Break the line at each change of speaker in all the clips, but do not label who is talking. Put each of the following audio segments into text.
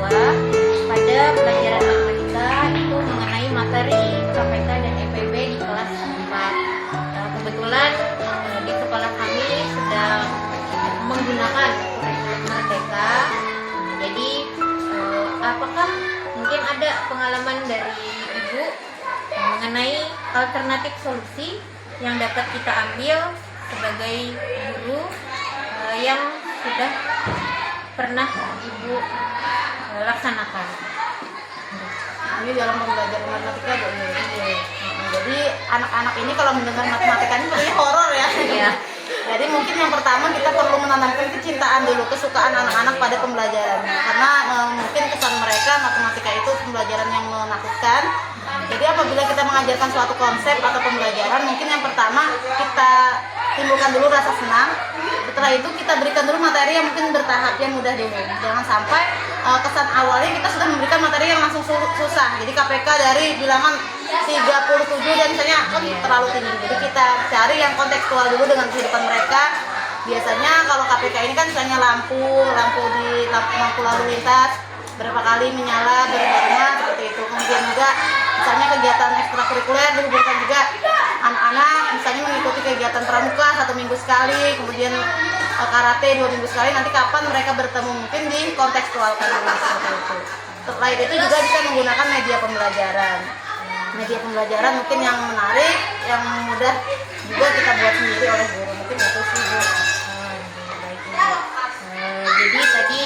pada pelajaran matematika itu mengenai materi KPK dan EPB di kelas 4. Kebetulan di sekolah kami sedang menggunakan kurikulum Merdeka. Jadi apakah mungkin ada pengalaman dari Ibu mengenai alternatif solusi yang dapat kita ambil sebagai guru yang sudah pernah Ibu laksanakan?
Ini dalam pembelajaran matematika Bu. Jadi anak-anak ini kalau mendengar matematika ini sebenarnya horor ya.
Iya.
Jadi mungkin yang pertama kita perlu menanamkan kecintaan dulu, kesukaan anak-anak pada pembelajaran. Karena mungkin kesan mereka matematika itu pembelajaran yang menakutkan. Jadi apabila kita mengajarkan suatu konsep atau pembelajaran, mungkin yang pertama kita timbulkan dulu rasa senang. Setelah itu kita berikan dulu materi yang mungkin bertahap, yang mudah dulu. Jangan sampai kesan awalnya kita sudah memberikan materi yang langsung susah. Jadi KPK dari bilangan 37 dan misalnya terlalu tinggi. Jadi kita cari yang kontekstual dulu dengan kehidupan mereka. Biasanya kalau KPK ini kan misalnya lampu lalu lintas berapa kali menyala berwarna seperti itu. Kemudian juga misalnya kegiatan ekstrakurikuler dihubungkan juga anak-anak misalnya mengikuti kegiatan pramuka 1 minggu sekali, kemudian karate 2 minggu sekali. Nanti kapan mereka bertemu mungkin dikontekstualkan seperti itu. Selain itu juga bisa menggunakan media pembelajaran. Media pembelajaran mungkin yang menarik, yang mudah juga kita buat sendiri oleh guru. Mungkin itu sih Bu.
Jadi tadi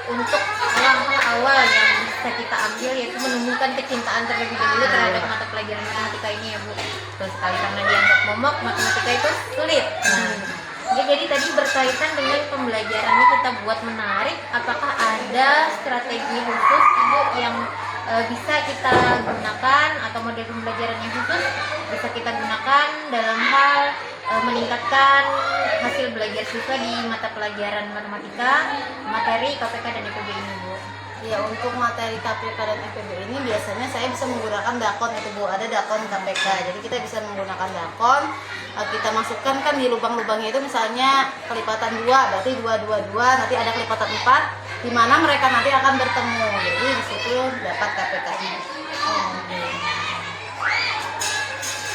untuk langkah awal yang bisa kita ambil yaitu menumbuhkan kecintaan terlebih dahulu terhadap mata pelajaran matematika ini ya Bu. Terus sekali karena dianggap momok, matematika itu sulit. Jadi tadi berkaitan dengan pembelajarannya kita buat menarik. Apakah ada strategi khusus Ibu yang bisa kita gunakan atau model pembelajaran yang khusus bisa kita gunakan dalam hal meningkatkan hasil belajar siswa di mata pelajaran matematika, materi KPK dan EPB ini Bu?
Ya, untuk materi KPK dan EPB ini biasanya saya bisa menggunakan dakon itu Bu. Ada dakon KPK. Jadi kita bisa menggunakan dakon. Kita masukkan kan di lubang-lubangnya itu misalnya kelipatan 2, berarti 2, 2, 2, nanti ada kelipatan 4 di mana mereka nanti akan bertemu. Jadi di situ dapat KPK-nya.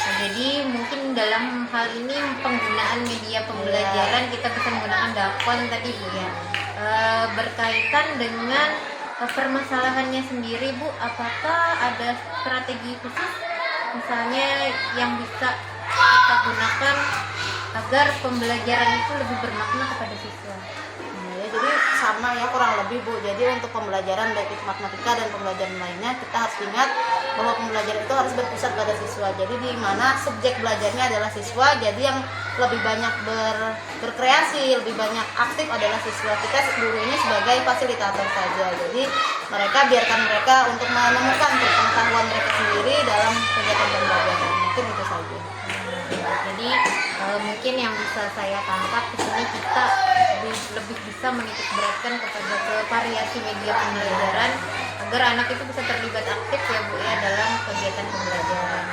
Jadi mungkin dalam hal ini penggunaan media pembelajaran kita bisa menggunakan dakon tadi Bu ya. Berkaitan dengan permasalahannya sendiri Bu, apakah ada strategi khusus misalnya yang bisa kita gunakan agar pembelajaran itu lebih bermakna kepada siswa?
Jadi sama ya kurang lebih Bu. Jadi untuk pembelajaran baik itu matematika dan pembelajaran lainnya kita harus ingat bahwa pembelajaran itu harus berpusat pada siswa. Jadi di mana subjek belajarnya adalah siswa. Jadi yang lebih banyak berkreasi, lebih banyak aktif adalah siswa. Kita guru ini sebagai fasilitator saja. Jadi biarkan mereka untuk menemukan pengetahuan mereka sendiri dalam kegiatan pembelajaran. Mungkin itu saja.
Jadi mungkin yang bisa saya tangkap di sini kita lebih bisa menitik beratkan kepada variasi media pembelajaran agar anak itu bisa terlibat aktif ya Bu ya dalam kegiatan pembelajaran.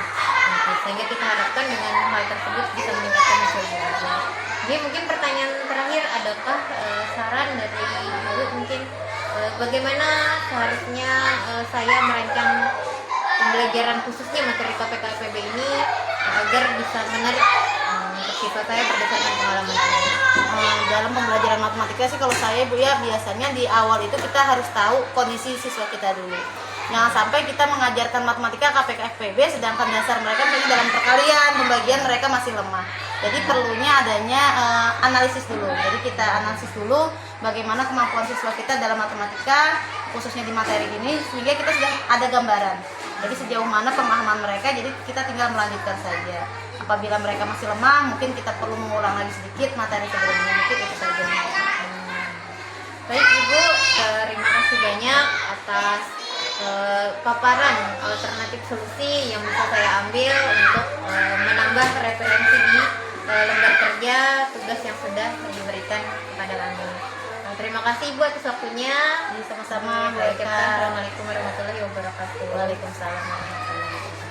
Sehingga kita harapkan dengan hal tersebut bisa meningkatkan hasil belajar. Jadi mungkin pertanyaan terakhir, adakah saran dari Ibu mungkin bagaimana seharusnya saya merancang pembelajaran khususnya materi KPK EPB ini agar bisa menarik untuk siswa saya berdasarkan pengalaman saya?
Dalam pembelajaran matematika sih kalau saya Bu ya biasanya di awal itu kita harus tahu kondisi siswa kita dulu. Jangan sampai kita mengajarkan matematika KPK FPB sedangkan dasar mereka misalnya dalam perkalian, pembagian mereka masih lemah. Jadi perlunya adanya analisis dulu. Jadi kita analisis dulu bagaimana kemampuan siswa kita dalam matematika khususnya di materi ini sehingga kita sudah ada gambaran. Jadi sejauh mana pemahaman mereka, jadi kita tinggal melanjutkan saja. Apabila mereka masih lemah, mungkin kita perlu mengulang lagi sedikit materi sebelumnya, mungkin itu saja.
Baik Ibu, terima kasih banyak atas paparan alternatif solusi yang bisa saya ambil untuk menambah referensi di lembar kerja tugas yang sudah diberikan kepada kami. Terima kasih Ibu atas waktunya.
Sama-sama.
Assalamualaikum warahmatullahi wabarakatuh.
Waalaikumsalam warahmatullahi wabarakatuh.